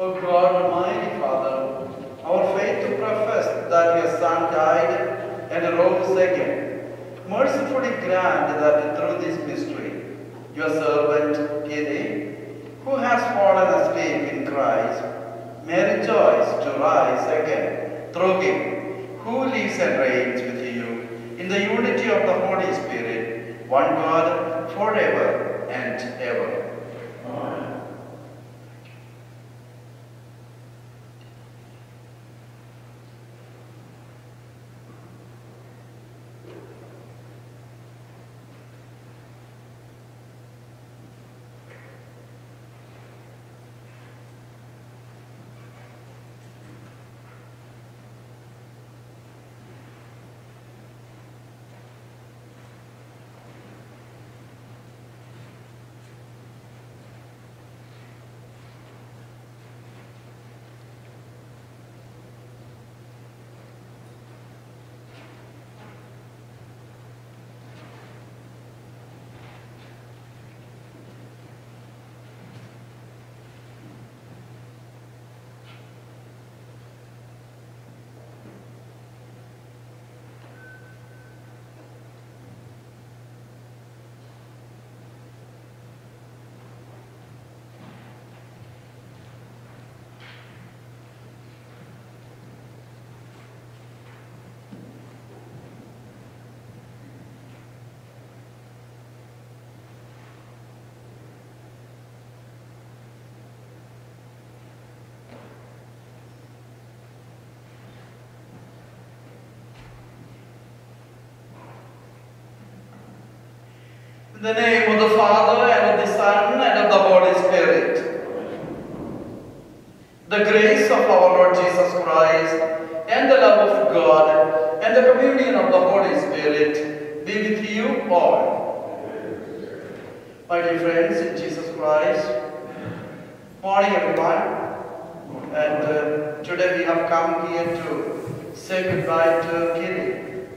O God, Almighty Father, our faith to profess that your Son died and rose again, mercifully grant that through this mystery, your servant Kitty, who has fallen asleep in Christ, may rejoice to rise again through him, who lives and reigns with you in the unity of the Holy Spirit, one God, forever and ever. Amen. In the name of the Father, and of the Son, and of the Holy Spirit. The grace of our Lord Jesus Christ, and the love of God, and the communion of the Holy Spirit be with you all. My dear friends in Jesus Christ, morning everyone. And today we have come here to say goodbye to Kitty,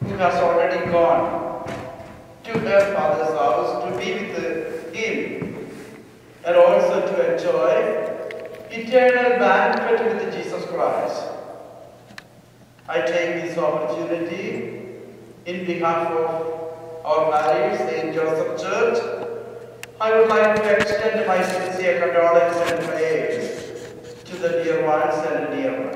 who has already gone to her father's house to be with him, and also to enjoy eternal banquet with Jesus Christ. I take this opportunity in behalf of our parish, St. Joseph Church. I would like to extend my sincere condolences and prayers to the dear ones and dear ones.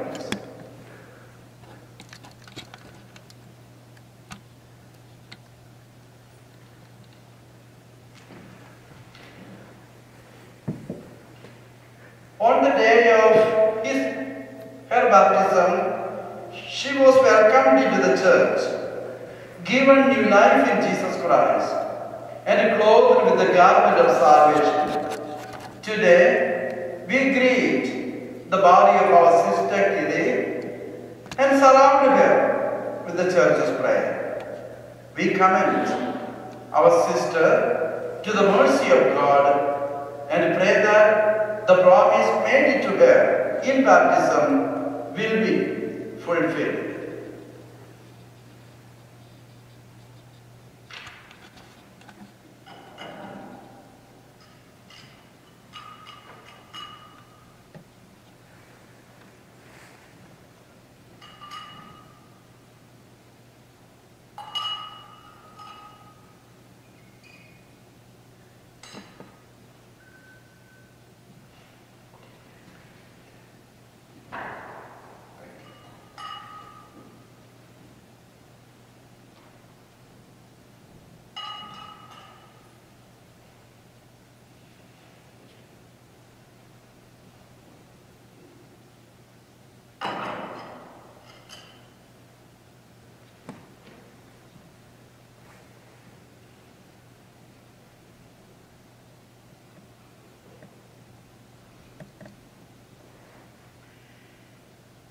On the day of her baptism, she was welcomed into the church, given new life in Jesus Christ, and clothed with the garment of salvation. Today, we greet the body of our sister Kitty and surround her with the church's prayer. We commend our sister to the mercy of God and pray that the promise made to her in baptism will be fulfilled.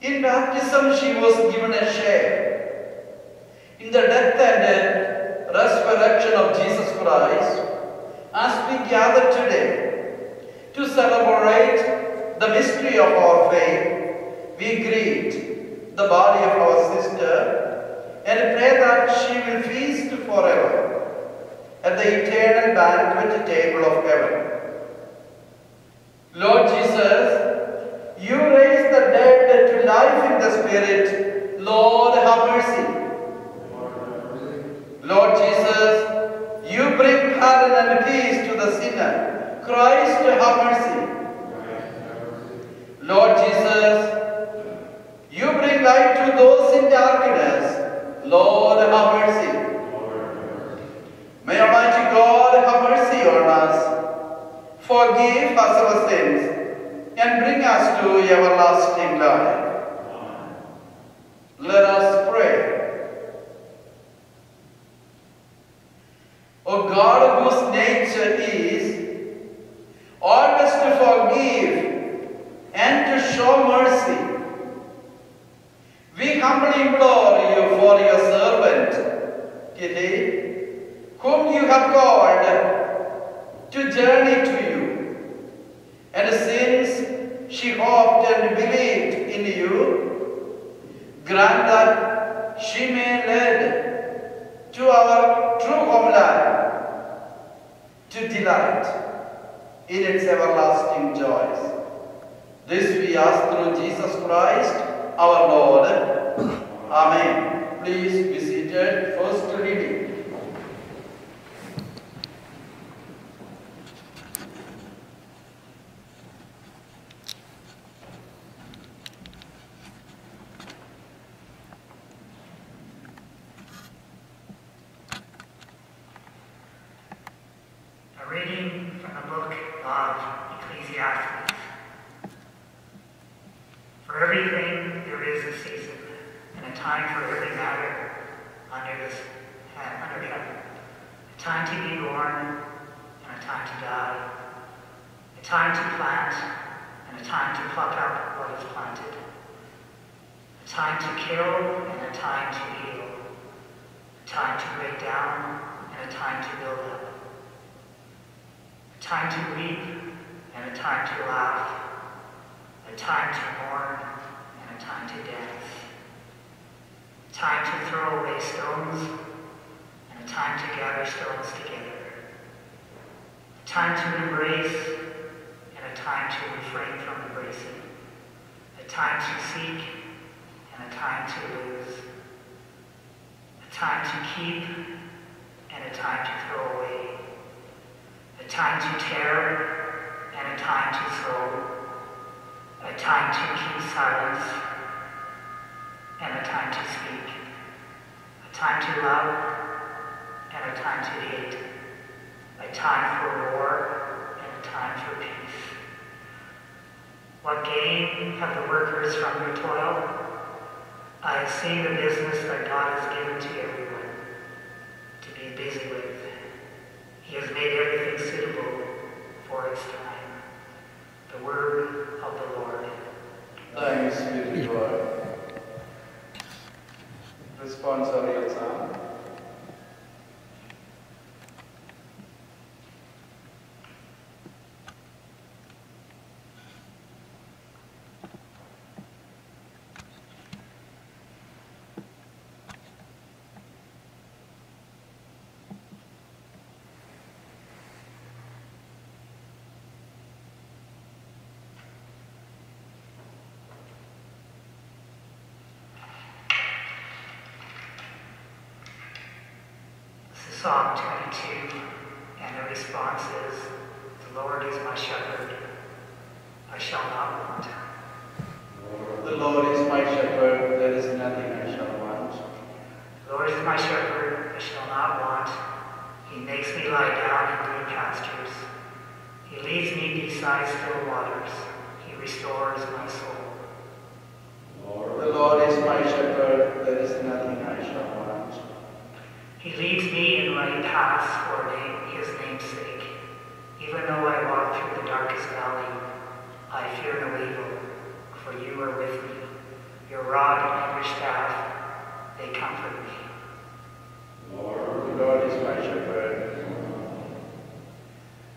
In baptism, she was given a share in the death and resurrection of Jesus Christ. As we gather today to celebrate the mystery of our faith, we greet the body of our sister and pray that she will feast forever at the eternal banquet table of heaven. Lord Jesus, Spirit, Lord, have mercy. Lord Jesus, you bring pardon and peace to the sinner. Christ, have mercy. Lord Jesus, you bring light to those in darkness. Lord, have mercy. May Almighty God have mercy on us, forgive us our sins, and bring us to everlasting life. Let us pray. O God, whose nature is always to forgive and to show mercy, we humbly implore you for your servant, Kitty, whom you have called to journey to you. And since she hoped and believed in you, grant that she may lead to our true homeland, to delight in its everlasting joys. This we ask through Jesus Christ, our Lord. Amen. Please be seated. First reading. A reading from the book of Ecclesiastes. For everything there is a season, and a time for every matter under heaven. A time to be born, and a time to die. A time to plant, and a time to pluck up what is planted. A time to kill, and a time to heal. A time to break down, and a time to build up. A time to weep, and a time to laugh. A time to mourn, and a time to dance. A time to throw away stones, and a time to gather stones together. A time to embrace, and a time to refrain from embracing. A time to seek, and a time to lose. A time to keep, and a time to throw away. A time to tear, and a time to sow. A time to keep silence, and a time to speak. A time to love, and a time to hate. A time for war, and a time for peace. What gain have the workers from their toil? I have seen the business that God has given to everyone to be busy with. He has made everything suitable for its time. The word of the Lord. Thanks be to God. Responsorial Psalm. Psalm 22, and the response is, the Lord is my shepherd, I shall not want. The Lord is my shepherd, there is nothing I shall want. The Lord is my shepherd, I shall not want. He makes me lie down in green pastures. He leads me beside still waters. He restores my soul. The Lord is my shepherd, there is nothing I shall want. He leads me in right paths for his name's sake. Even though I walk through the darkest valley, I fear no evil, for you are with me. Your rod and your staff, they comfort me. The Lord is my shepherd.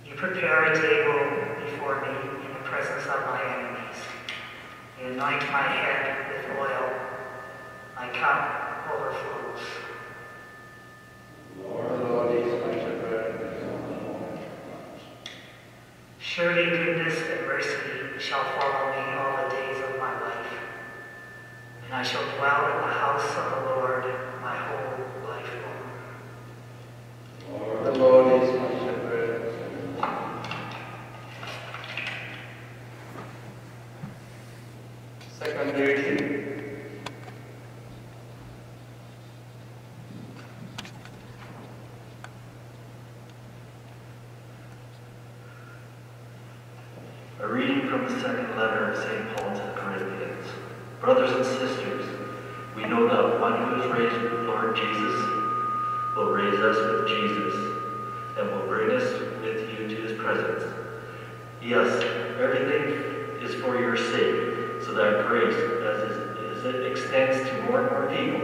You prepare a table before me in the presence of my enemies. You anoint my head with oil. My cup overflows. The Lord is my shepherd. Surely goodness and mercy shall follow me all the days of my life, and I shall dwell in the house of the Lord my whole life long. The Lord is my shepherd. Second reading. A reading from the second letter of St. Paul to the Corinthians. Brothers and sisters, we know that one who is raised with the Lord Jesus will raise us with Jesus and will bring us with you to his presence. Yes, everything is for your sake, so that grace, as it extends to more and more people,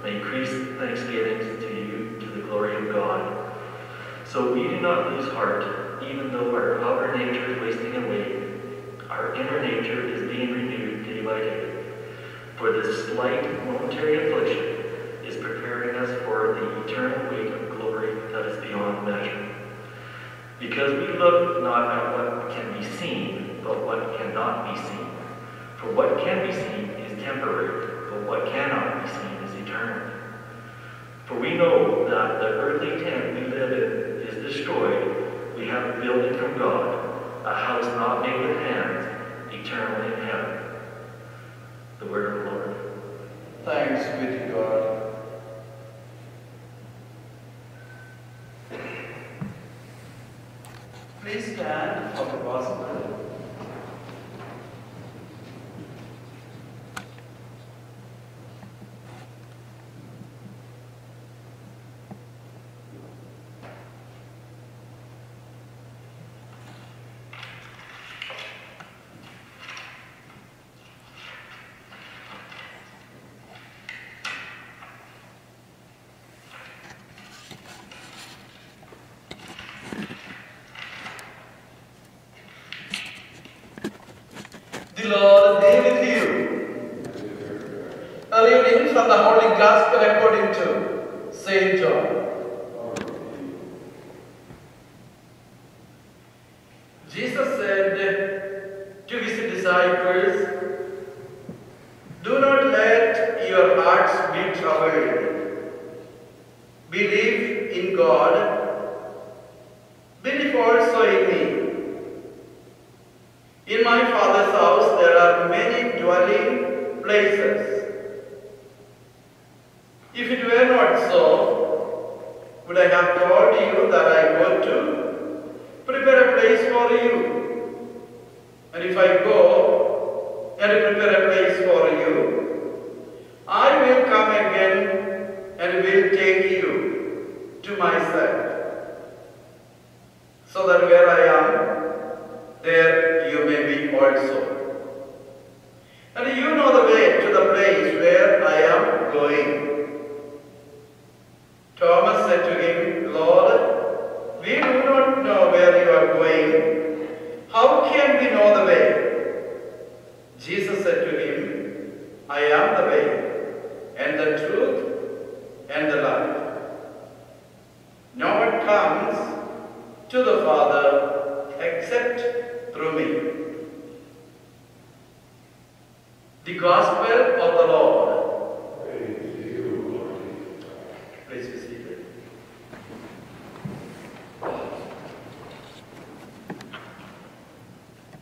may increase thanksgiving to you to the glory of God. So we do not lose heart, even though our outer nature is wasting away. Our inner nature is being renewed day by day. For this slight momentary affliction is preparing us for the eternal weight of glory that is beyond measure. Because we look not at what can be seen, but what cannot be seen. For what can be seen is temporary, but what cannot be seen is eternal. For we know that the earthly tent we live in is destroyed. We have a building from God, a house not made with hands, eternal in heaven. The word of the Lord. Thanks be to God. Please stand for the gospel. The Lord be with you. A reading from the Holy Gospel according to St. John. Jesus said to his disciples, "Do not let your hearts be troubled. Believe in God. Believe also in me. In my Father's house there are many dwelling places. If it were not so, would I have told you that I go to prepare a place for you? And if I go and prepare a place for you, I will come again and will take you to myself, so that where I am, there you may be also. And you know the way to the place where I am going." Thomas said to him, "Lord, we do not know where you are going. How can we know the way?" Jesus said to him, "I am the way, and the truth, and the life. No one comes to the Father except through me." The Gospel of the Lord. Praise to you, Lord. Please be seated.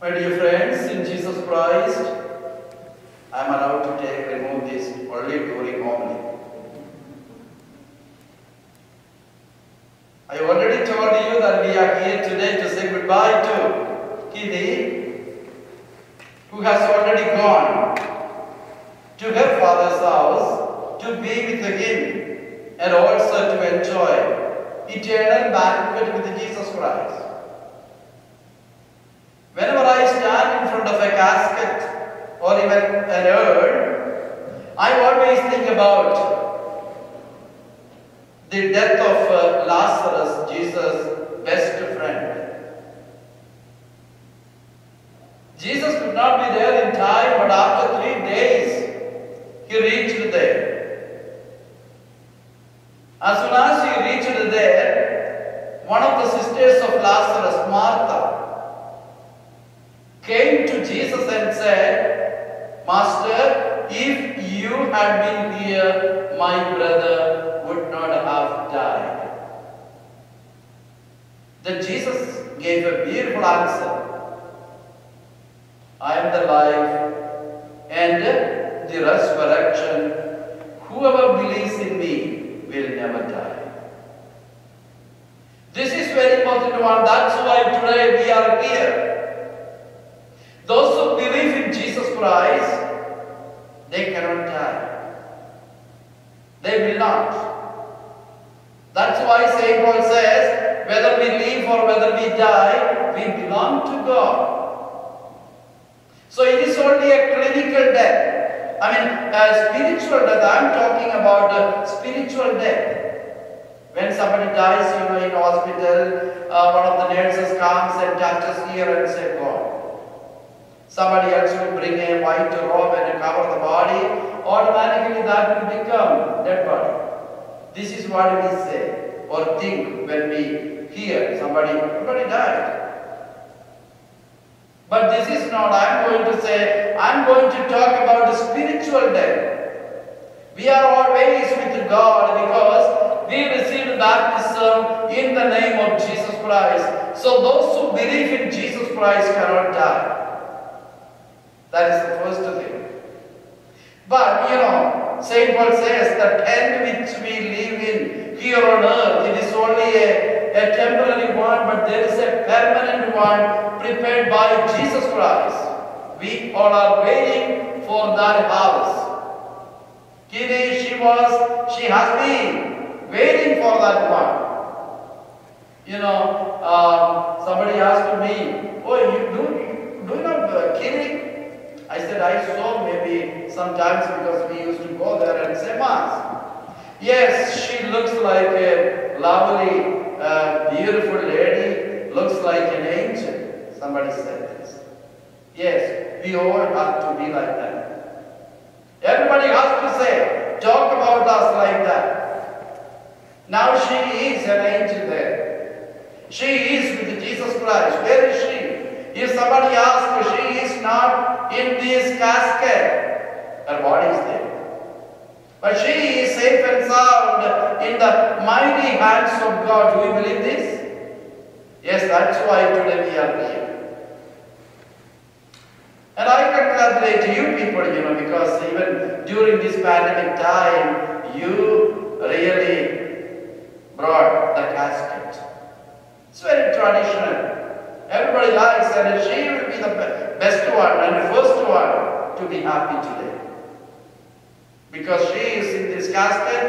My dear friends, in Jesus Christ, I am allowed to remove this only during homily. I already told you that we are here today to say goodbye to Kitty, who has already gone to her father's house to be with him and also to enjoy eternal banquet with Jesus Christ. Whenever I stand in front of a casket or even an urn, I always think about the death of Lazarus, Jesus' best friend. Jesus could not be there in time, but after 3 days, he reached there. As soon as he reached there, one of the sisters of Lazarus, Martha, came to Jesus and said, "Master, if you had been here, my brother would not have died. Then Jesus gave a beautiful answer. I am the life and the resurrection. Whoever believes in me will never die. This is very important one. That's why today we are here. Those who believe in Jesus Christ, they cannot die. They will not. That's why St. Paul says, whether we live or whether we die, we belong to God. So it is only a clinical death. I mean, a spiritual death. I am talking about a spiritual death. When somebody dies, in hospital, one of the nurses comes and touches here and says, God. Somebody else will bring a white robe and cover the body. Automatically that will become dead body. This is what we say or think when we hear somebody died. But this is not, I'm going to talk about the spiritual death. We are always with God because we received baptism in the name of Jesus Christ. So those who believe in Jesus Christ cannot die. That is the first thing. But St. Paul says the tent which we live in here on earth, it is only a temporary one, but there is a permanent one prepared by Jesus Christ. We all are waiting for that house. Kiri, she has been waiting for that one. Somebody asked me, oh, do you know Kiri? I said, I saw maybe sometimes because we used to go there and say Mass. Yes, she looks like a lovely, beautiful lady, looks like an angel. Somebody said this. Yes, we all have to be like that. Everybody has to say, talk about us like that. Now she is an angel there. She is with Jesus Christ. Where is she? If somebody asks, she is not in this casket. Her body is there. But she is safe and sound in the mighty hands of God. Do you believe this? Yes, that's why today we are here. And I congratulate you people, because even during this pandemic time, you really brought the casket. It's very traditional. Everybody likes, and she will be the best one and the first one to be happy today. Because she is in this casket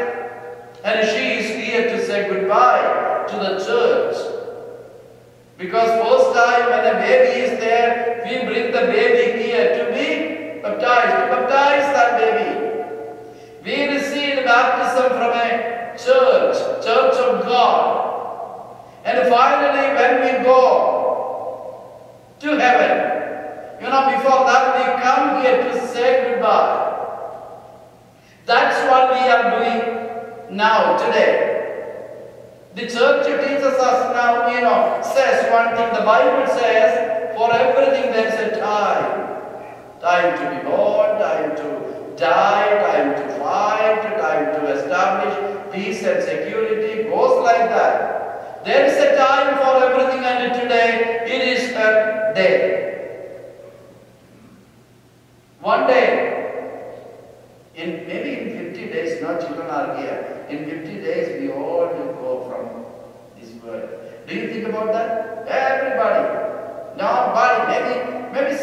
and she is here to say goodbye to the church. Because first time when a baby is there, we bring the baby here to be baptized, to baptize that baby. We receive baptism from a church of God. And finally when we go to heaven, before that we come here to say goodbye. That's what we are doing now, today. The church teaches us now, says one thing, the Bible says, for everything there is a time. Time to be born, time to die, time to fight, time to establish peace and security, goes like that. There is a time for everything, and today it is a day. One day, maybe in 50 days, no children are here. In 50 days, we all will go from this world. Do you think about that? Everybody. Nobody. Maybe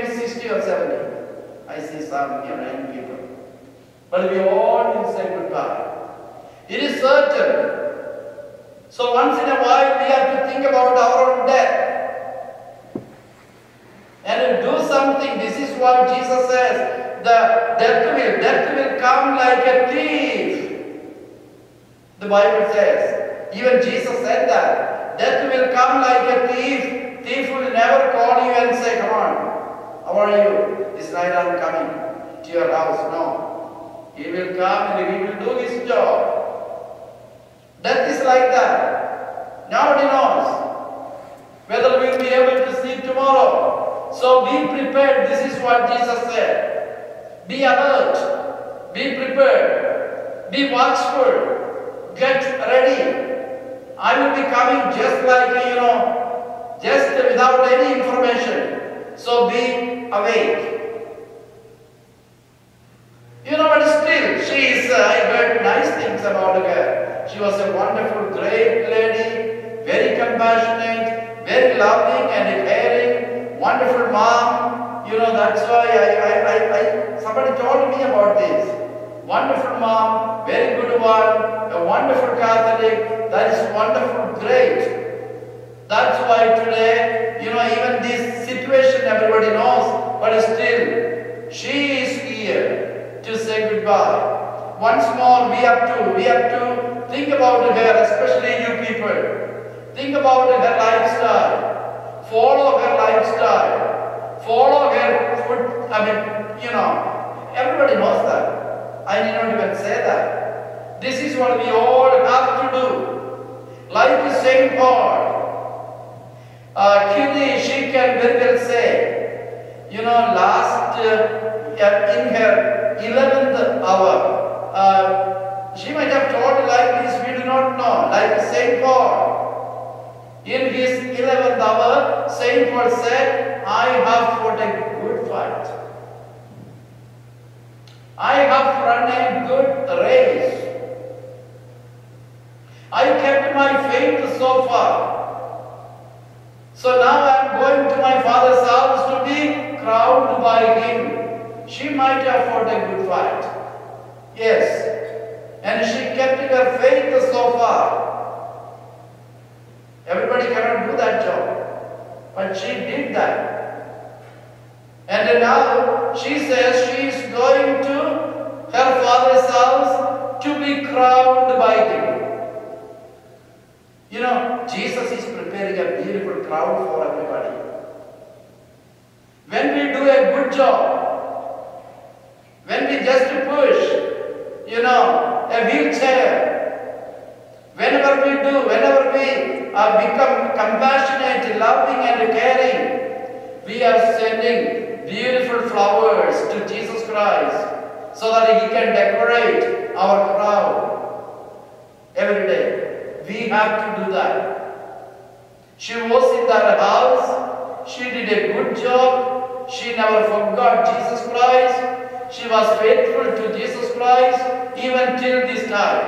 60 or 70. I see some young people. But we all will say goodbye. It is certain. So once in a while, we have to think about our own death. And do something. This is what Jesus says. The death will come like a thief. The Bible says. Even Jesus said that. Death will come like a thief. Thief will never call you and say, come on, how are you? This night I am coming to your house. No. He will come and he will do his job. Death is like that. Nobody knows whether we will be able to see tomorrow. So be prepared. This is what Jesus said. Be alert, be prepared, be watchful, get ready. I will be coming just like, just without any information. So be awake. But still, I heard nice things about her. She was a wonderful, great lady, very compassionate, very loving and caring, wonderful mom. That's why somebody told me about this. Wonderful mom, very good one, a wonderful Catholic, that is wonderful, great. That's why today, even this situation everybody knows, but still, she is here to say goodbye. Once more, we have to think about her, especially you people. Think about her lifestyle. Follow her lifestyle. Follow her food. Everybody knows that. I need not even say that. This is what we all have to do. Like St. Paul, Kitty, she can very well say, last in her 11th hour, she might have told like this, we do not know. Like St. Paul, in his 11th hour, St. Paul said, I have fought a good fight. I have run a good race. I kept my faith so far. So now I am going to my Father's house to be crowned by him. She might have fought a good fight. Yes. And she kept her faith so far. Everybody cannot do that job. But she did that. And now she says she is going to her Father's house to be crowned by him. Jesus is preparing a beautiful crown for everybody. When we do a good job, when we just push, a wheelchair, whenever we become compassionate, loving and caring, we are sending beautiful flowers to Jesus Christ so that he can decorate our crown every day. We have to do that. She was in that house. She did a good job. She never forgot Jesus Christ. She was faithful to Jesus Christ even till this time.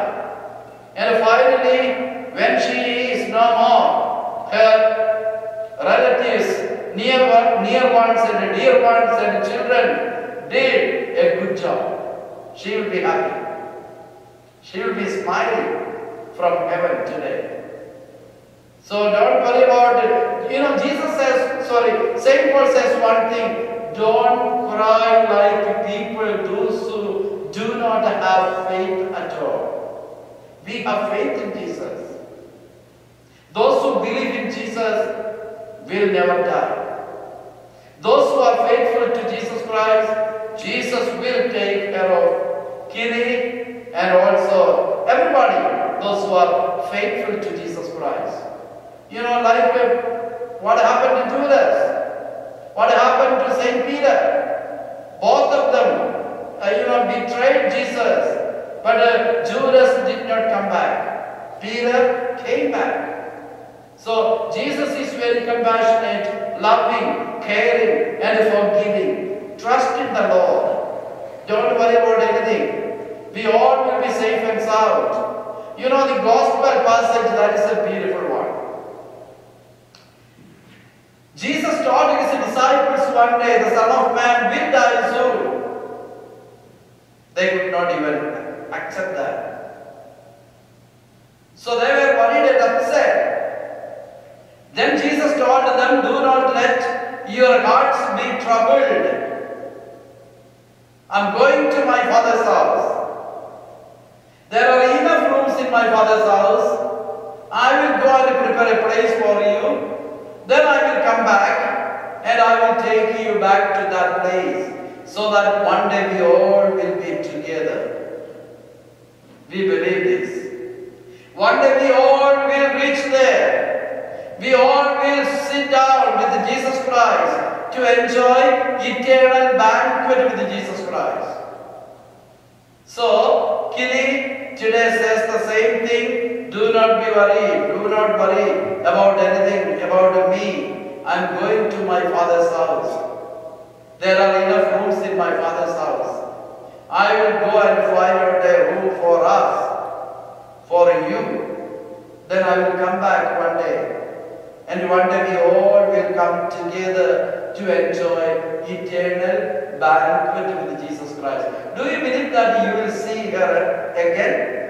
And finally, when she is no more, her relatives, near ones and dear ones and children did a good job. She will be happy. She will be smiling from heaven today. So don't worry about it. St. Paul says one thing, don't cry like people, those who do not have faith at all. We have faith in Jesus. Those who believe in Jesus will never die. Those who are faithful to Jesus Christ, Jesus will take care of Kitty and also everybody, those who are faithful to Jesus Christ. What happened to Judas? What happened to St. Peter? Both of them, betrayed Jesus, but Judas did not come back. Peter came back. So Jesus is very compassionate, loving, caring, and forgiving. Trust in the Lord. Don't worry about anything. We all will be safe and sound. The gospel passage, that is a beautiful one. Jesus told his disciples one day, the Son of Man will die soon. They could not even accept that. So they were worried and upset. Then Jesus told them, do not let your hearts be troubled. I'm going to my Father's house. There are enough rooms in my Father's house. I will go and prepare a place for you. Then I will come back and I will take you back to that place so that one day we all will be together. We believe this. One day we all will reach there. We all will sit down with Jesus Christ to enjoy eternal banquet with Jesus Christ. So, Kili today says the same thing. Do not be worried. Do not worry about anything, about me. I'm going to my Father's house. There are enough rooms in my Father's house. I will go and find out a room for us, for you. Then I will come back one day. And one day we all will come together to enjoy eternal banquet with Jesus Christ. Do you believe that you will see her again?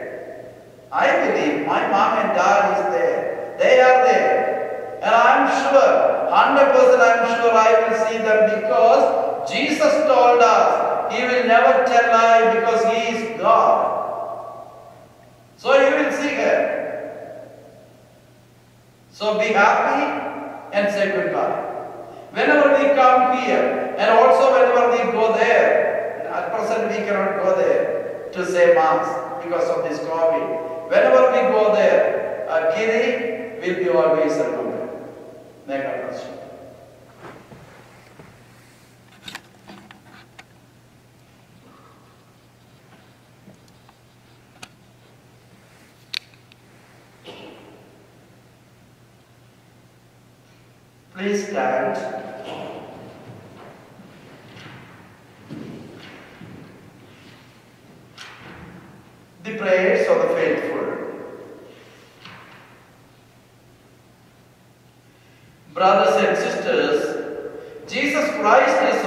I believe. My mom and dad is there. They are there. And I'm sure, 100% I'm sure I will see them because Jesus told us He will never tell lie because He is God. So you will see her. So be happy and say goodbye. Whenever we come here and also whenever we go there, at present we cannot go there to say Mass because of this COVID. Whenever we go there, Kiri will be always remembered. May God bless you. Please stand. The prayers of the faithful. Brothers and sisters, Jesus Christ is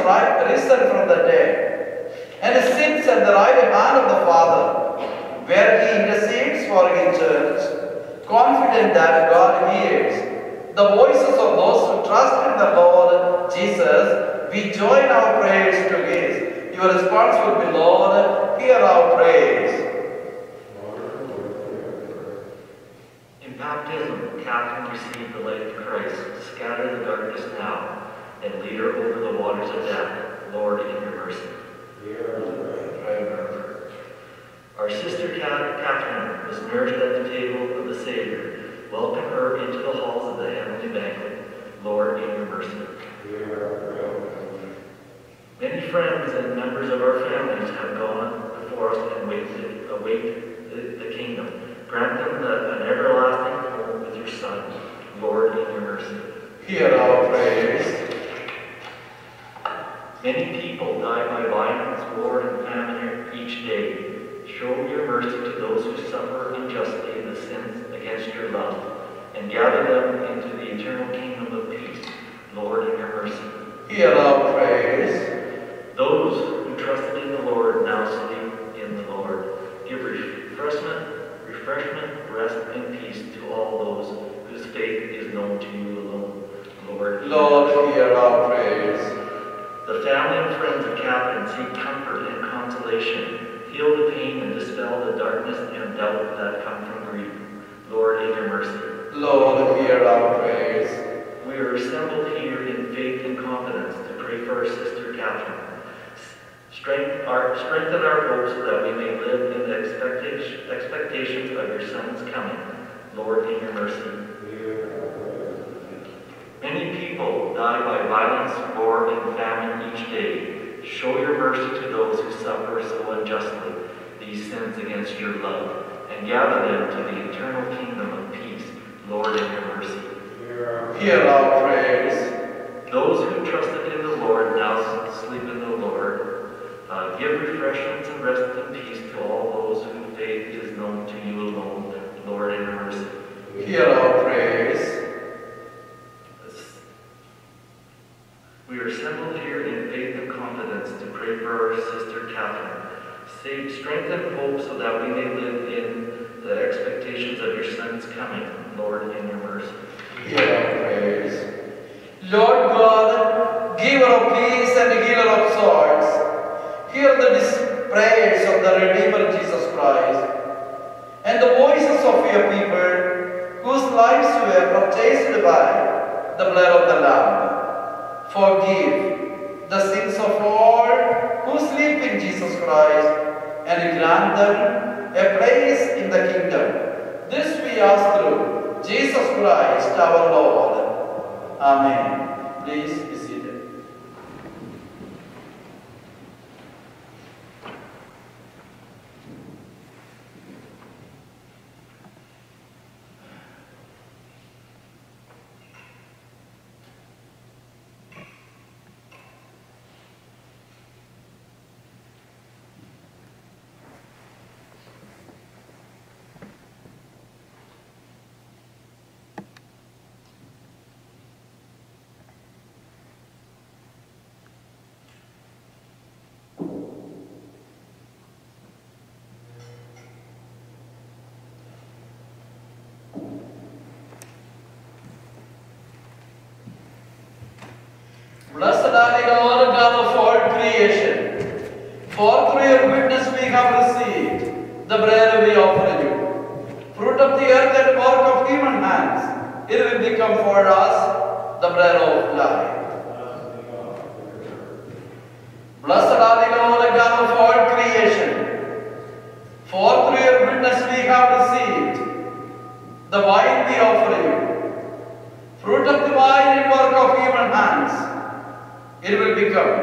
risen from the dead and sits at the right hand of the Father, where He intercedes for His church, confident that God hears the voices of those who trust in the Lord Jesus. We join our prayers to His. Your response will be, Lord, hear our prayers. In baptism, Catherine received the light of Christ. Scatter the darkness now, and lead her over the waters of death. Lord, in your mercy. Our sister Catherine was nourished at the table of the Savior. Welcome her into the halls of the heavenly banquet. Lord, in your mercy. Many friends and members of our families have gone before us and await the kingdom. Grant them an everlasting home with your Son. Lord, in your mercy. Hear our prayers. Many people die by violence, war, and famine each day. Show your mercy to those who suffer unjustly in the sins against your love, and gather them into the eternal kingdom of peace. Lord, in your mercy. Hear our prayers. Those who trusted in the Lord now sleep in the Lord. Give refreshment, rest, and peace to all those whose faith is known to you alone. Lord, hear our prayers. The family and friends of Catherine seek comfort and consolation. Heal the pain and dispel the darkness and doubt that come from grief. Lord, in your mercy. Lord, hear our prayers. We are assembled here in faith and confidence to pray for our sister Catherine. Strengthen our hopes so that we may live in the expectations of your Son's coming. Lord, in your mercy. Many people die by violence, war, and famine each day. Show your mercy to those who suffer so unjustly these sins against your love, and gather them to the eternal kingdom of peace. Lord, in your mercy. Hear our prayers. Those who trusted in the Lord now sleep in the Lord. Give refreshments and rest and peace to all those whose faith is known to you alone. Lord, in your mercy. Hear our prayers. We are assembled here in faith and confidence to pray for our sister Catherine. Strength and hope so that we may live in the expectations of your Son's coming. Lord, in your mercy. Hear our prayers. Lord God, giver of peace and healer of souls, hear the prayers of the Redeemer Jesus Christ and the voices of your people whose lives were purchased by the blood of the Lamb. Forgive the sins of all who sleep in Jesus Christ and grant them a place in the kingdom. This we ask through Jesus Christ our Lord. Amen. Please be seated. Blessed are you, Lord God of all creation. For through your goodness we have received the bread we offer you. Fruit of the earth and work of human hands, it will become for us the bread of life. Blessed are you, Lord God of all creation. For through your goodness we have received the wine we offer you. Fruit of the vine and work of human hands, it will become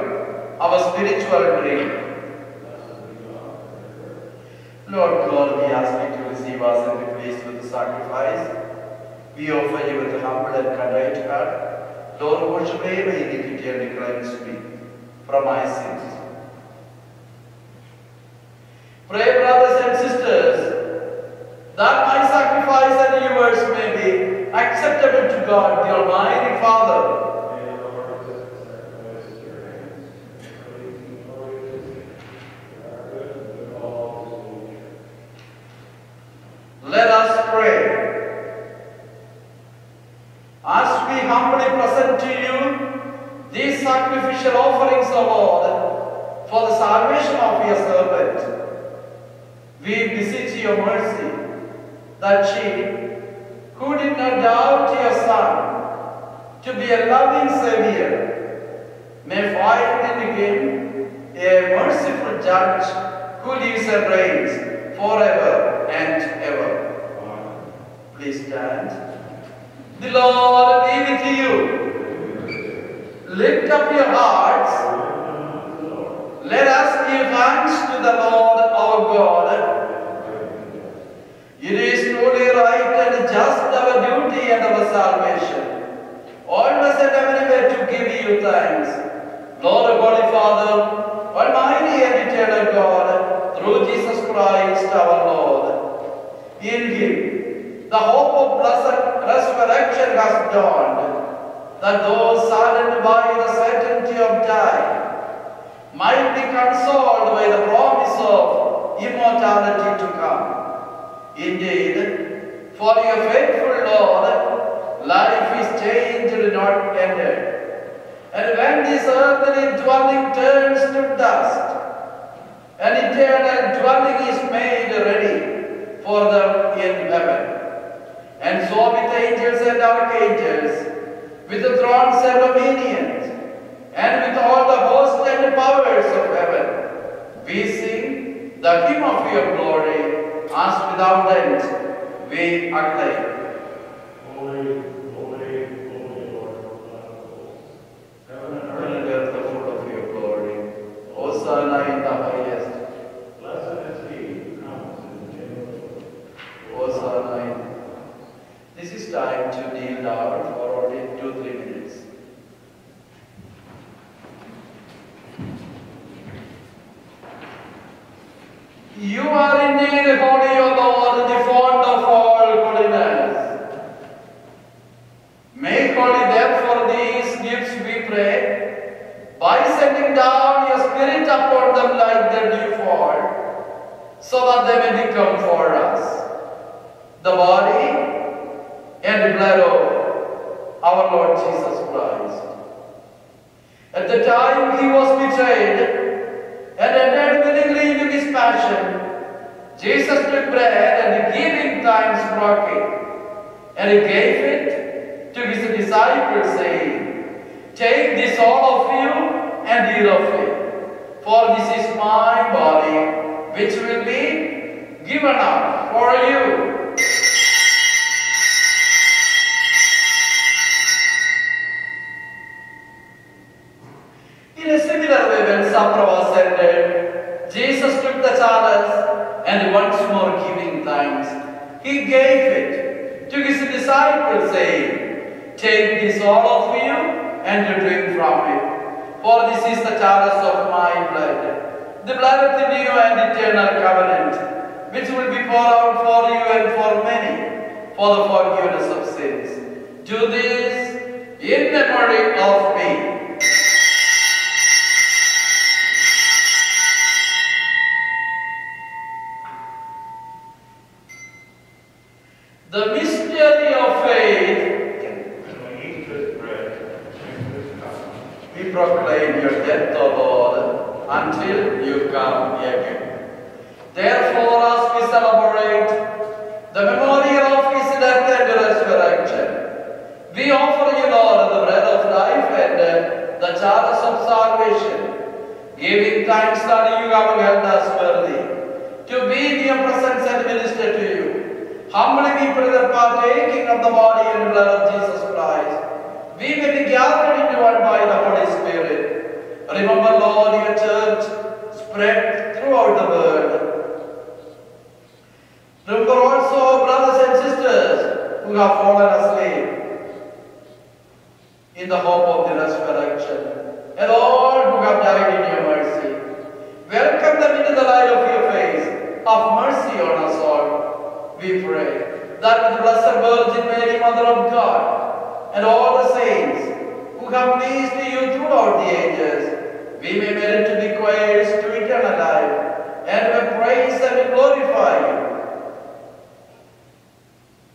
our spiritual drink. Lord God, we ask you to receive us and be pleased with the sacrifice. We offer you with a humble and contrite heart. Lord, wash away my iniquity and cleanse me from my sins. Pray, brothers and sisters, that my sacrifice and yours may be acceptable to God, the Almighty Father. Let us pray. As we humbly present to you these sacrificial offerings, O Lord, for the salvation of your servant, we beseech your mercy that she, who did not doubt your Son to be a loving Savior, may find in him a merciful Judge who lives and reigns forever and ever. Please stand. The Lord be with you. Lift up your hearts. Let us give thanks to the Lord our God. It is truly right and just our duty and our salvation, always and everywhere to give you thanks, Lord, Holy Father, Almighty and eternal God, through Jesus Christ our Lord. In him, the hope of blessed resurrection has dawned, that those saddened by the certainty of dying might be consoled by the promise of immortality to come. Indeed, for your faithful Lord, life is changed, not ended. And when this earthly dwelling turns to dust, an eternal dwelling is made ready for them in heaven. And so with angels and archangels, with the thrones and dominions, and with all the hosts and powers of heaven, we sing the hymn of your glory, as without end we acclaim. Holy, holy, holy Lord God. Heaven and Heaven and earth are full of your glory. Hosanna in the highest. blessed is he who comes in the name of the Lord. Hosanna in. This is time to kneel down for only 2-3 minutes. You are indeed holy, O Lord, the fount of all holiness. Make holy therefore these gifts, we pray, by sending down your Spirit upon them like the dewfall, so that they may become for us the body and blood of our Lord Jesus Christ. At the time he was betrayed and entered willingly into his passion, Jesus took bread and giving thanks broke it, and he gave it to his disciples, saying, "Take this all of you and eat of it, for this is my body, which will be given up for you." In a similar way, when supper was ended, Jesus took the chalice and once more giving thanks, he gave it to his disciples, saying, "Take this all of you and drink from it, for this is the chalice of my blood, the blood of the new and eternal covenant, which will be poured out for you and for many, for the forgiveness of sins. Do this in memory of me." The mystery of faith. When we eat this bread and drink this cup, We proclaim your death, O Lord, until you come again. Therefore, as we celebrate the memorial of his death and resurrection, we offer you, Lord, the bread of life and the chalice of salvation, giving thanks that you have held us worthy to be in your presence and minister to you. Humbly we pray that partaking of the body and blood of Jesus Christ, we may be gathered into one by the Holy Spirit. Remember, Lord, your church spread throughout the world. Remember also brothers and sisters who have fallen asleep in the hope of the resurrection, and all who have died in your mercy. Welcome them into the light of your face. Have mercy on us all, we pray, that with the Blessed Virgin Mary, Mother of God, and all the saints who have pleased you throughout the ages, we may merit to be heirs to eternal life, and may praise and glorify you,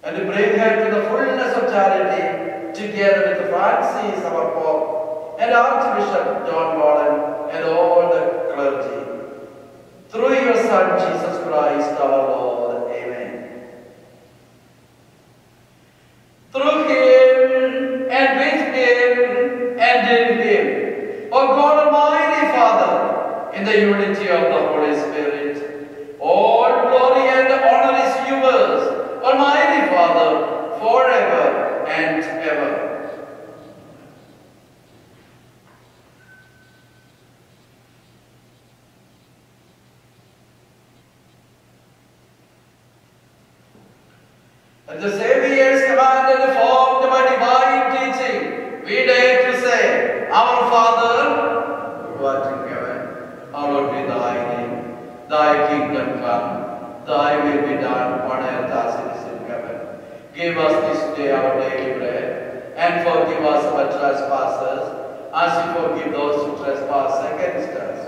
and to bring her to the fullness of charity, together with Francis, our Pope, and Archbishop John Wallen, and all the clergy. Through your Son, Jesus Christ, our Lord. Amen. Through him, and with him, and in him, O God Almighty Father, in the unity of the Holy Spirit, all glory and honor is yours, Almighty Father, forever and ever. At the Saviour's command and formed by divine teaching, we dare to say, Our Father, who art in heaven, hallowed be thy name. Thy kingdom come, thy will be done on earth as it is in heaven. Give us this day our daily bread, and forgive us our trespasses, as we forgive those who trespass against us.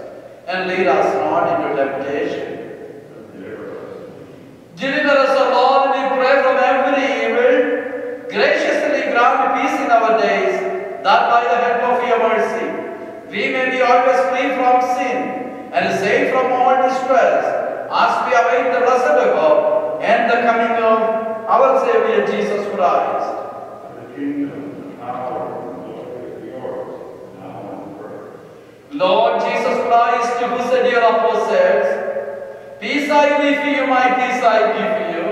And lead us not into temptation. Deliver us, O Lord, we pray, from every evil. Graciously grant peace in our days, that by the help of your mercy, we may be always free from sin, and safe from all distress, as we await the blessed hope and the coming of our Savior Jesus Christ. The kingdom, power, and glory are yours, now and forever. Lord Jesus Christ, who said your apostles, peace I leave you, my peace I give you.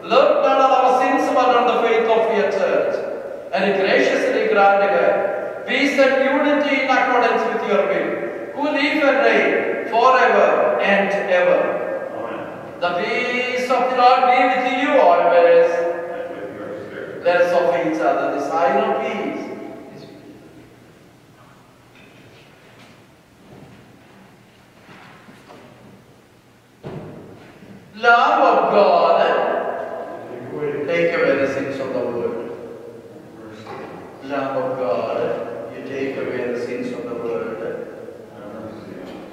Look not on our sins, but on the faith of your church, and graciously grant her peace and unity in accordance with your will, who live and reign forever and ever. Amen. The peace of the Lord be with you always. And with your spirit. Let us offer each other the sign of peace. Lamb of God, take away the sins of the world. Lamb of God, you take away the sins of the world.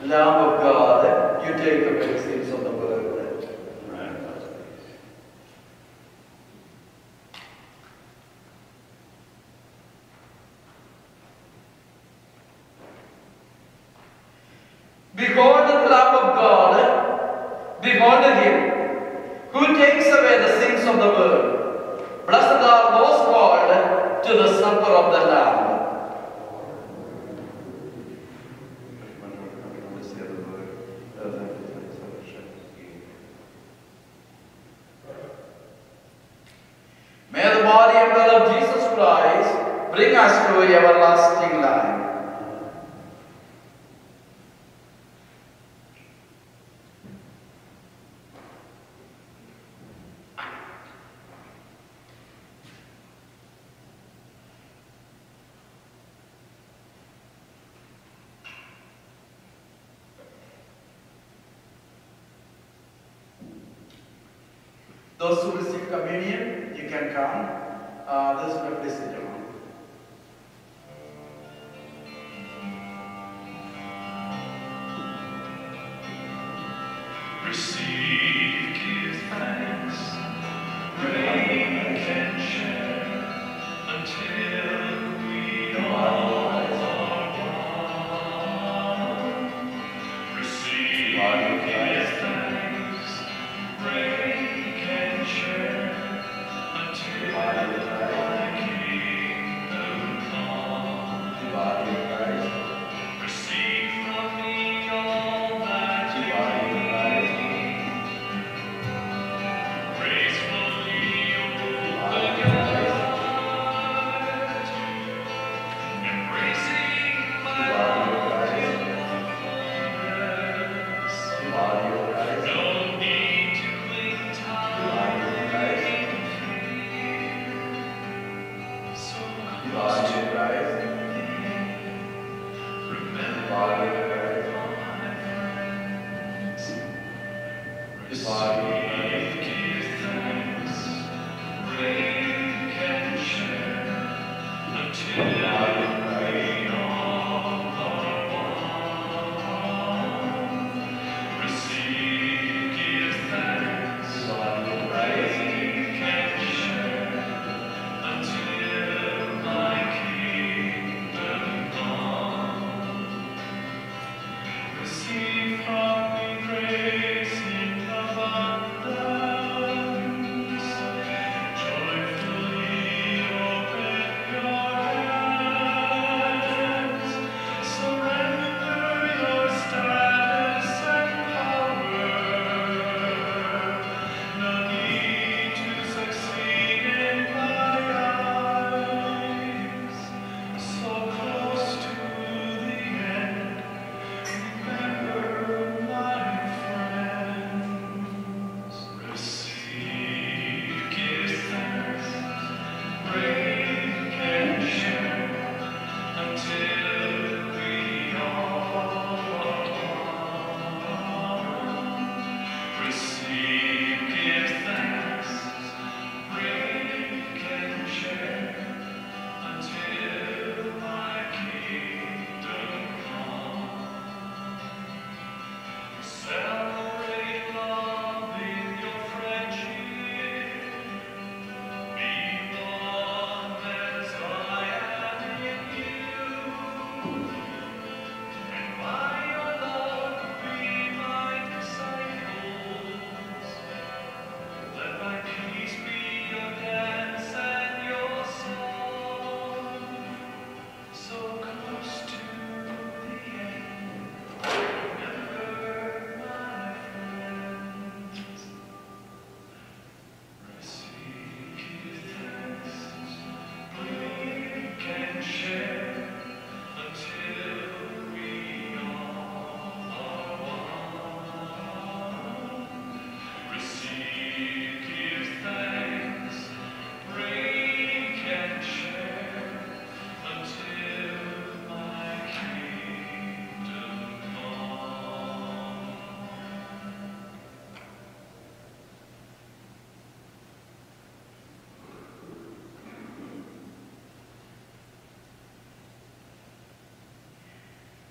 Lamb of God, you take away the sins of the world. Behold the Lamb of God, behold him, who takes away the sins of the world. Blessed are those called to the supper of the Lamb. May the body and blood of Jesus Christ bring us to everlasting life. Those who receive communion, you can come. This is my place down. Receive, give thanks, break and share, until we all are one.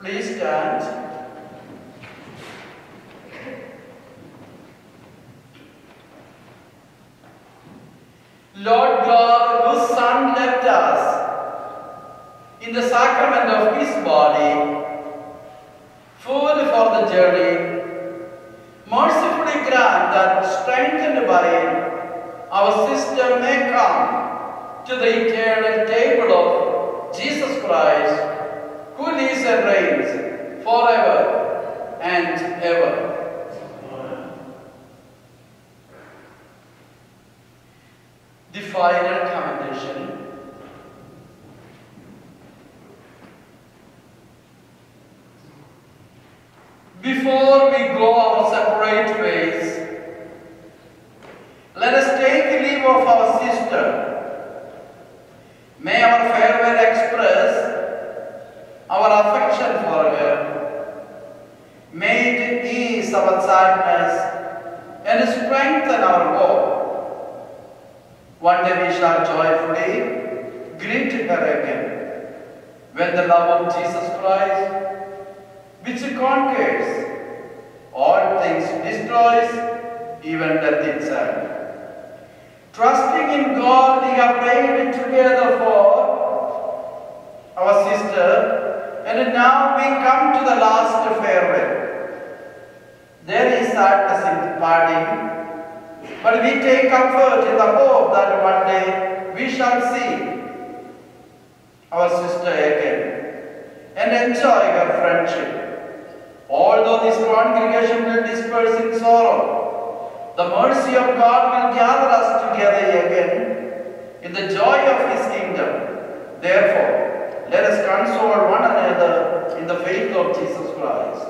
Please stand. Lord God, whose Son left us in the sacrament of his body, food for the journey, mercifully grant that, strengthened by it, our sister may come to the eternal table of Jesus Christ, who lives and reigns forever and ever. The final commendation. Before we go our separate ways, let us take leave of our sister. May our farewell express our affection for her. May it ease our sadness and strengthen our hope. One day we shall joyfully greet her again, when the love of Jesus Christ, which conquers all things, destroys even death itself. Trusting in God, we have prayed together for our sister, and now we come to the last farewell. There is sadness in parting, but we take comfort in the hope that one day we shall see our sister again and enjoy her friendship. Although this congregation will disperse in sorrow, the mercy of God will gather us together again in the joy of his kingdom. Therefore, let us console one another in the faith of Jesus Christ.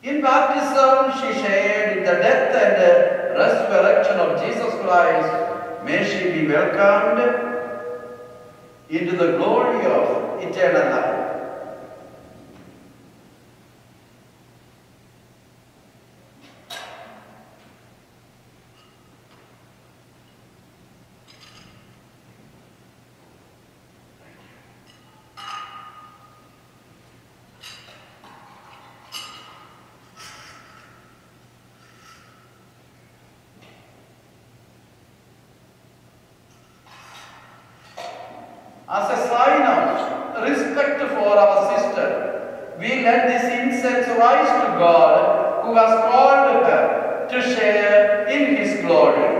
In baptism, she shared in the death and resurrection of Jesus Christ, may she be welcomed into the glory of eternal life. As a sign of respect for our sister, we let this incense rise to God, who has called her to share in His glory.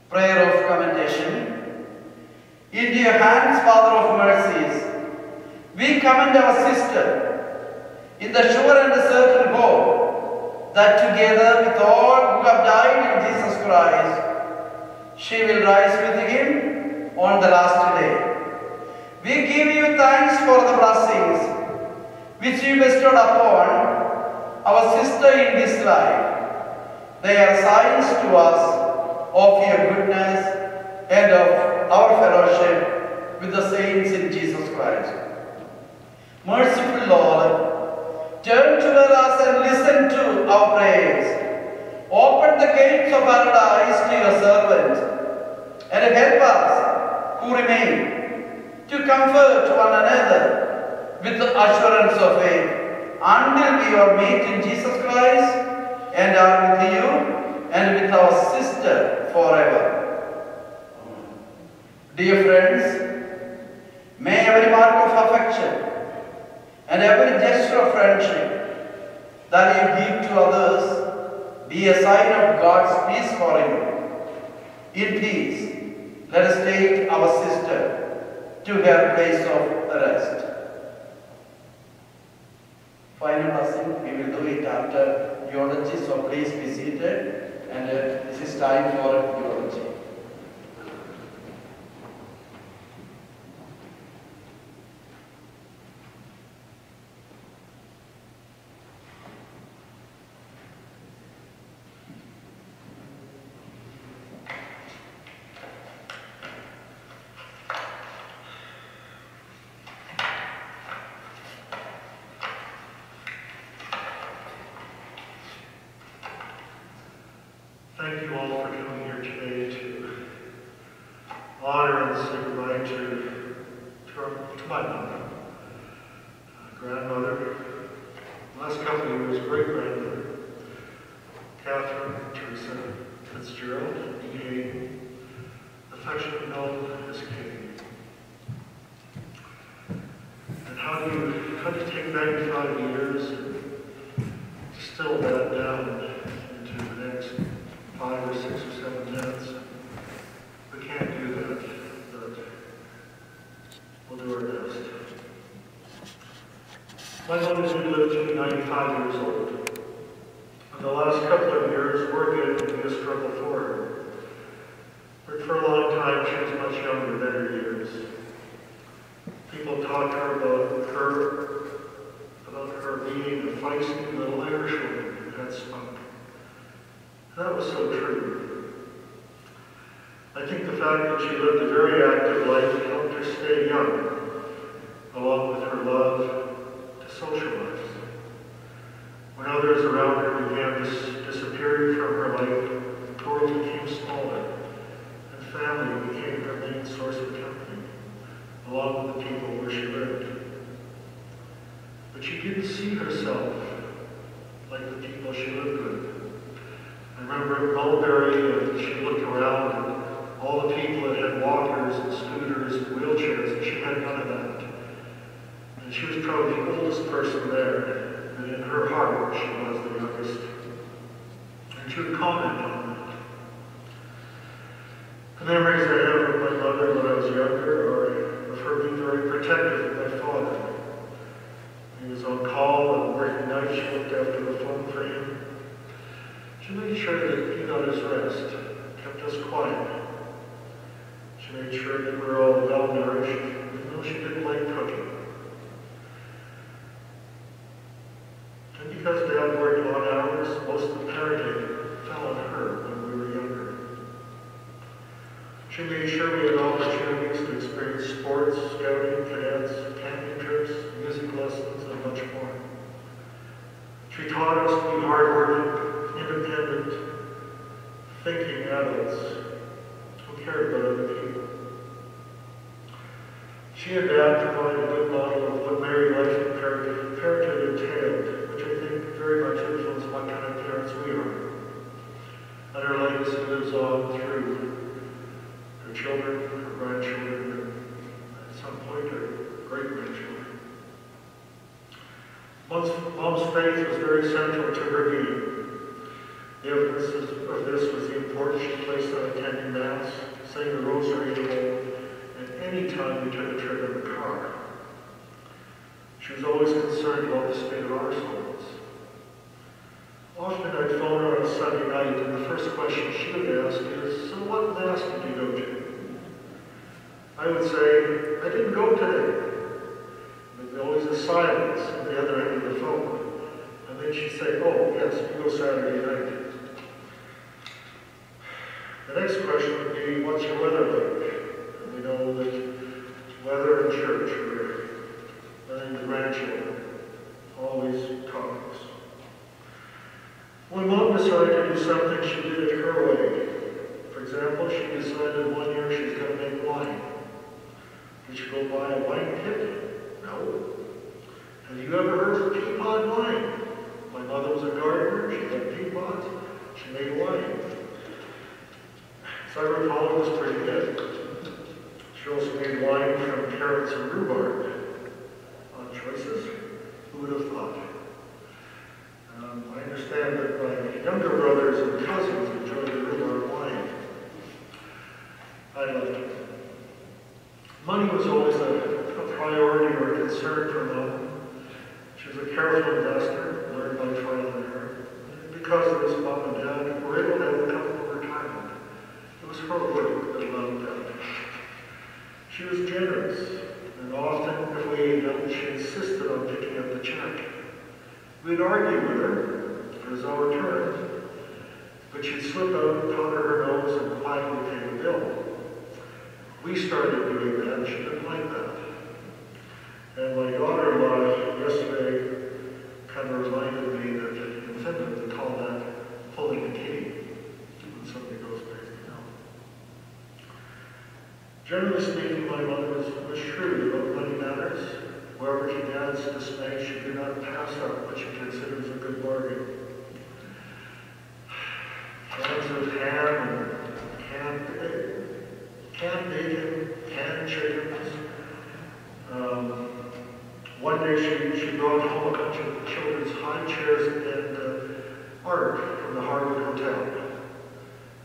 Prayer of commendation. Into your hands, Father of mercies, we commend our sister in the sure and certain hope that together with all who have died in Jesus Christ, she will rise with Him on the last day. We give you thanks for the blessings which you bestowed upon our sister in this life. They are signs to us of your goodness and of our fellowship with the saints in Jesus Christ. Merciful Lord, turn toward us and listen to our prayers. Open the gates of paradise to your servant and help us who remain to comfort one another with the assurance of faith until we are meet in Jesus Christ and are with you and with our sister forever. Dear friends, may every mark of affection and every gesture of friendship that you give to others be a sign of God's peace for you. In peace, let us take our sister to her place of rest. Final blessing, we will do it after eulogy, so please be seated. And this is time for eulogy. Thank you all for coming here today to honor and say goodbye to my mother, grandmother, last couple of years, great-grandmother, Catherine Teresa Fitzgerald, became affectionately known as Katie. And how do you take 95 years and distill that down into the next 5 or 6 or 7 minutes? We can't do that, but we'll do our best. My mother did live to be 95 years old. And the last couple of years were going to be a struggle for her. But for a long time, she was much younger than her years. People talked to her about her being a feisty little Irish woman who had spunk. That was so true. I think the fact that she lived a very active life helped her stay young, along with her love to socialize. When others around her began disappearing from her life, the world became smaller, and family became her main source of company, along with the people where she lived. But she didn't see herself like the people she lived with. I remember at Mulberry, and she looked around and all the people that had walkers and scooters and wheelchairs, and she had none of that. And And she was probably the oldest person there, and in her heart she was the youngest. And she would comment on that. The memories I have of my mother when I was younger are of her being very protective of my father. He was on call and working nights, she looked after the phone for him. She made sure that he got his rest, kept us quiet. She made sure that we were all well nourished, even though she didn't like cooking. And because Dad worked long hours, most of the parenting fell on her when we were younger. She made sure we had opportunities to experience sports, scouting, cadets, camping trips, music lessons, and much more. She taught us to be hardworking, independent, thinking adults who cared about other people. She and Dad provided a good model of what married life and parenthood entailed, which I think very much influenced what kind of parents we are. And her legacy lives on through her children, her grandchildren, and at some point her great-grandchildren. Mom's faith was very central to her being. The evidence of this was the importance she placed on attending Mass, saying the Rosary at home, and any time we took a trip in the car. She was always concerned about the state of our souls. Often I'd phone her on a Sunday night, and the first question she would ask is, "So what Mass did you go to?" I would say, "I didn't go today." There'd be always a silence at the other end of the phone. And then she'd say, "Oh, yes, we go Saturday night." The next question would be, "What's your weather like?" And we know that weather and church were the grandchildren, always topics. When Mom decided to do something, she did it her way. For example, she decided one year she was going to make wine. Did she go buy a wine kit? No. Have you ever heard of teapot wine? My mother was a gardener, she had teapots, she made wine. So I recall it was pretty good. She also made wine from carrots and rhubarb. Odd choices. Who would have thought? I understand that my younger brothers and cousins enjoyed the rhubarb wine. I loved it. Money was always a priority or a concern for Mom. She was a careful investor, learned by trial and error. Because of this, Mom and Dad were able to have a comfortable retirement. It was her work that allowed that. She was generous, and often, if we ate out, she insisted on picking up the check. We'd argue with her, it was our turn, but she'd slip out, powder her nose, and quietly pay the bill. We started doing that, and she didn't like that. And my daughter-in-law yesterday kind of reminded me that in Finland they call that pulling a kitty when somebody goes crazy. No. Generally speaking, my mother was shrewd about money matters. Wherever she Dad's dismay, she did not pass up what she considered was a good bargain. Cans of ham and canned bacon, canned chickens. One day she brought home a bunch of children's high chairs and art from the Harvard Hotel.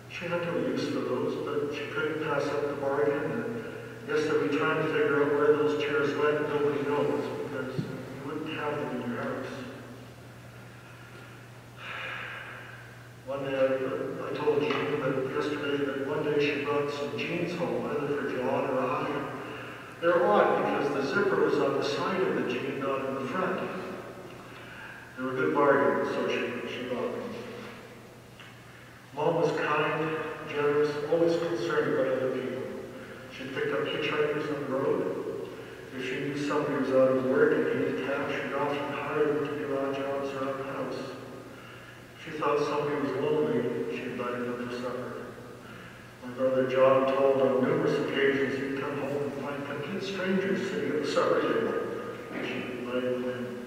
She had no use for those, but she couldn't pass up the bargain. And yes, they'll be trying to figure out where those chairs went, nobody knows, because you wouldn't have them in your house. One day I told Jean that yesterday that one day she brought some jeans home, either for John or I. They're odd because the zipper was on the side of the jean, not in the front. They were good bargains, so she bought them. Mom was kind, generous, always concerned about other people. She picked up hitchhikers on the road. If she knew somebody was out of work and needed cash, she'd often hire them to do odd jobs around the house. If she thought somebody was lonely, she invited them for supper. My brother John told on numerous occasions he'd come home and find complete strangers sitting at the supper table. She invited them in.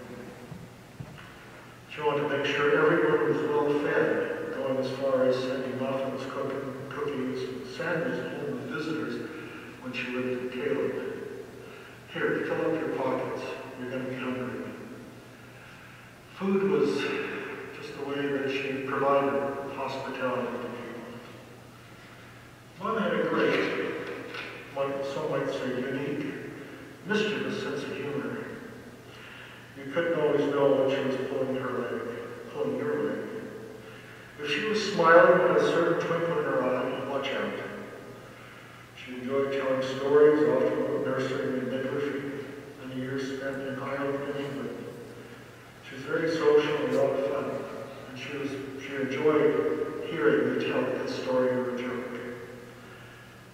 She wanted to make sure everyone was well fed, going as far as sending muffins, cookies, and sandwiches home with visitors when she lived in Caleb. Here, fill up your pockets. You're going Food was just the way that she provided hospitality to people. Mom had a great, some might say unique, mischievous sense of humor. You couldn't always know when she was pulling your leg. If she was smiling with a certain twinkle in her eye, watch out. She enjoyed telling stories, often about nursing and midwifery, and the years spent in Ireland and England. She was very social and a lot of fun, and she enjoyed hearing me tell a story or a joke.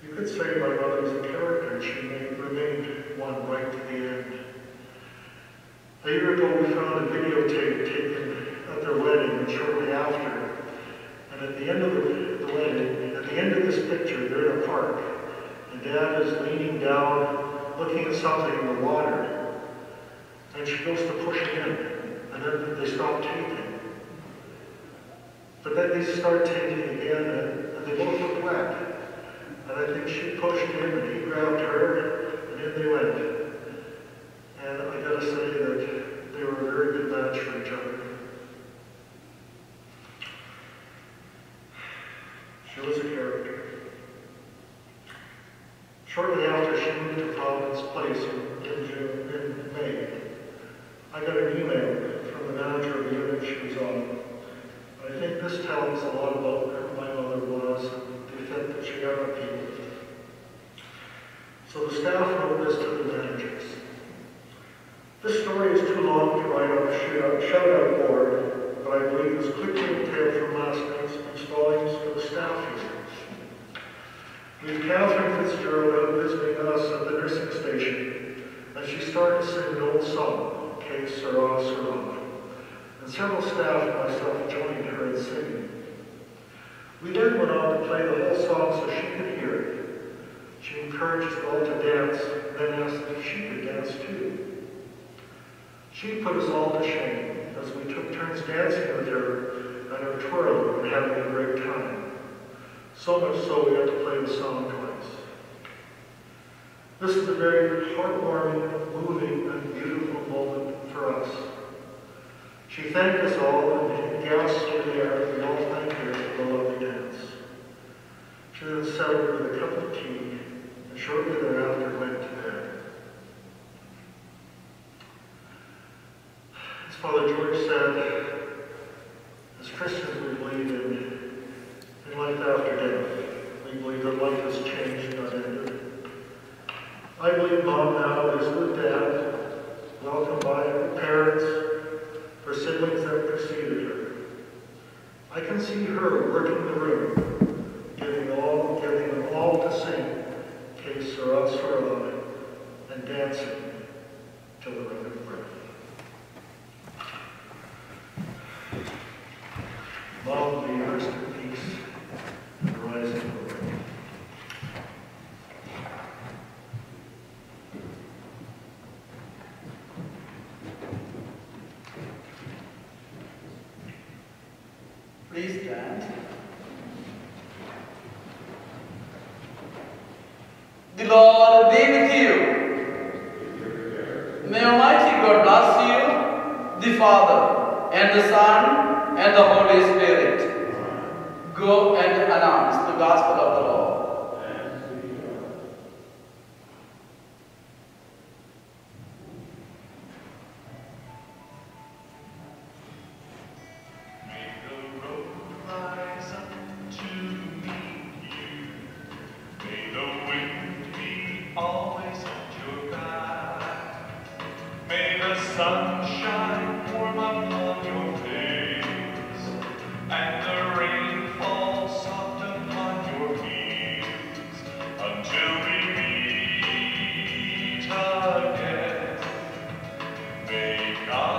You could say my mother was a character, and she remained one right to the end. A year ago, we found a videotape taken at their wedding, and shortly after, and at the end of the wedding, at the end of this picture, they're in a park, and Dad is leaning down, looking at something in the water, and she goes to push it in, and then they stop taping. But then they start taping again, and they both look wet. And I think she pushed him, and he grabbed her, and in they went. And I gotta say that they were a very good match for each other. She was a character. Shortly after she moved to Providence Place in May, I got an email from the manager of the unit she was on. I think this tells a lot about who my mother was and the effect that she had on people. So the staff wrote this to the managers. This story is too long to write on a shout-out board, but I believe this quickly entailed from last night's volumes for the staff here. We have Catherine Fitzgerald out visiting us at the nursing station, and she started to sing an old song, Que Sera, Sera. And several staff and myself joined her in singing. We then went on to play the whole song so she could hear it. She encouraged us all to dance, and then asked if she could dance too. She put us all to shame as we took turns dancing with her and her twirl and having a great time. So much so we had to play the song twice. This is a very heartwarming, moving, and beautiful moment for us. She thanked us all and gasped through the air, and we all thanked her for the lovely dance. She then settled with a cup of tea, and shortly thereafter went to bed. As Father George said, as Christians we believe in life after death. We believe that life has changed, not ended. I believe Mom now is with Dad, welcomed by her parents, her siblings that preceded her. I can see her working the room, getting them all to sing Que Sera, Sera, and dancing till the end of breath. Mom, be rest in peace and rise in glory. Please stand. The Lord be with you. May Almighty God bless you, the Father, and the Son, and the Holy Spirit. Go and announce the gospel of the Lord. Sunshine warm upon your face, and the rain fall soft upon your fields, until we meet again. May God